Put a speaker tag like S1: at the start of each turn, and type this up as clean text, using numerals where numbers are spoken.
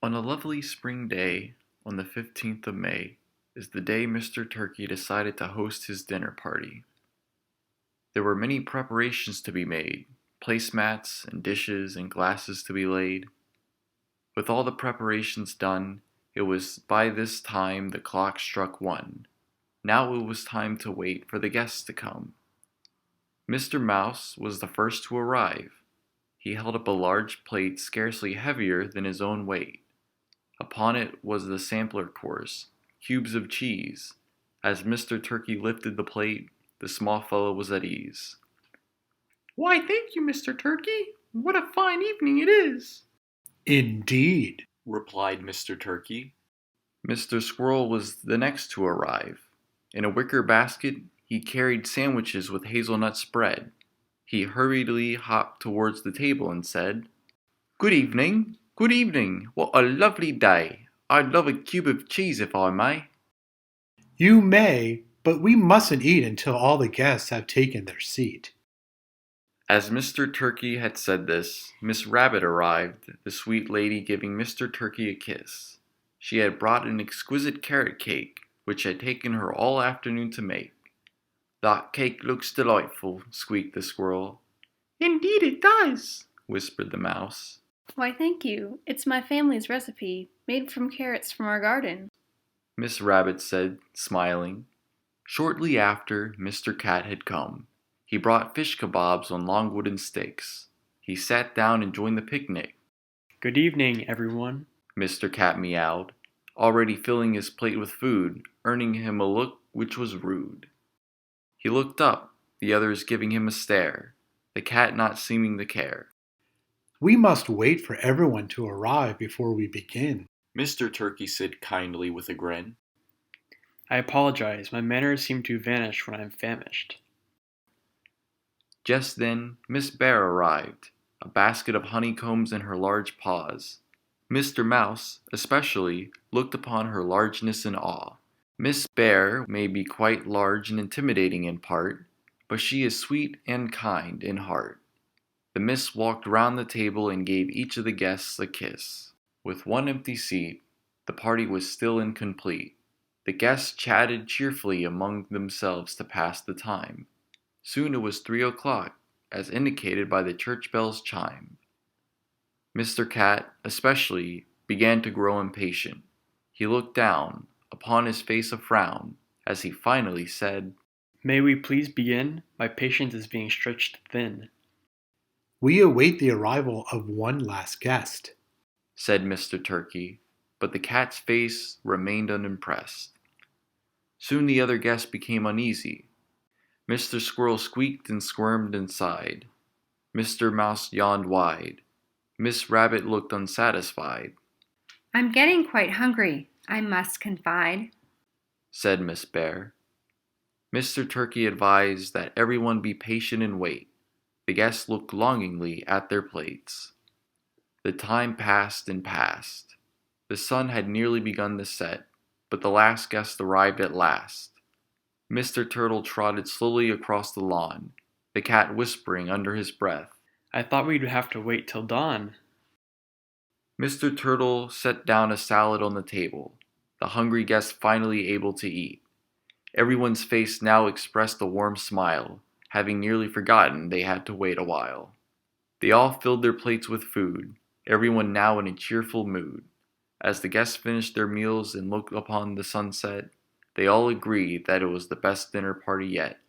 S1: On a lovely spring day, on the 15th of May, is the day Mr. Turkey decided to host his dinner party. There were many preparations to be made, placemats and dishes and glasses to be laid. With all the preparations done, it was by this time the clock struck 1. Now it was time to wait for the guests to come. Mr. Mouse was the first to arrive. He held up a large plate scarcely heavier than his own weight. Upon it was the sampler course, cubes of cheese. As Mr. Turkey lifted the plate, the small fellow was at ease.
S2: "Why, thank you, Mr. Turkey. What a fine evening it is!"
S3: "Indeed,"
S1: replied Mr. Turkey. Mr. Squirrel was the next to arrive. In a wicker basket, he carried sandwiches with hazelnut spread. He hurriedly hopped towards the table and said, "Good evening, good evening. What a lovely day. I'd love a cube of cheese if I may."
S3: "You may, but we mustn't eat until all the guests have taken their seat."
S1: As Mr. Turkey had said this, Miss Rabbit arrived, the sweet lady giving Mr. Turkey a kiss. She had brought an exquisite carrot cake, which had taken her all afternoon to make. "That cake looks delightful," squeaked the squirrel.
S2: "Indeed it does,"
S1: whispered the mouse.
S4: Why, thank you. It's my family's recipe, made from carrots from our garden.
S1: Miss Rabbit said, smiling. Shortly after, Mr. Cat had come. He brought fish kebabs on long wooden sticks. He sat down and joined the picnic.
S5: "Good evening, everyone,"
S1: Mr. Cat meowed, already filling his plate with food, earning him a look which was rude. He looked up, the others giving him a stare, the cat not seeming to care.
S3: "We must wait for everyone to arrive before we begin,"
S1: Mr. Turkey said kindly with a grin.
S5: "I apologize. My manners seem to vanish when I'm famished."
S1: Just then, Miss Bear arrived, a basket of honeycombs in her large paws. Mr. Mouse, especially, looked upon her largeness in awe. Miss Bear may be quite large and intimidating in part, but she is sweet and kind in heart. The miss walked round the table and gave each of the guests a kiss. With one empty seat, the party was still incomplete. The guests chatted cheerfully among themselves to pass the time. Soon it was 3 o'clock, as indicated by the church bell's chime. Mr. Cat, especially, began to grow impatient. He looked down, upon his face a frown, as he finally said,
S5: "May we please begin? My patience is being stretched thin."
S3: "We await the arrival of one last guest,"
S1: said Mr. Turkey, but the cat's face remained unimpressed. Soon the other guests became uneasy. Mr. Squirrel squeaked and squirmed and sighed. Mr. Mouse yawned wide. Miss Rabbit looked unsatisfied.
S6: "I'm getting quite hungry, I must confide,"
S1: said Miss Bear. Mr. Turkey advised that everyone be patient and wait. The guests looked longingly at their plates. The time passed and passed. The sun had nearly begun to set, but the last guest arrived at last. Mr. Turtle trotted slowly across the lawn, the cat whispering under his breath,
S5: "I thought we'd have to wait till dawn."
S1: Mr. Turtle set down a salad on the table, the hungry guests finally able to eat. Everyone's face now expressed a warm smile, having nearly forgotten they had to wait a while. They all filled their plates with food, everyone now in a cheerful mood. As the guests finished their meals and looked upon the sunset, they all agreed that it was the best dinner party yet.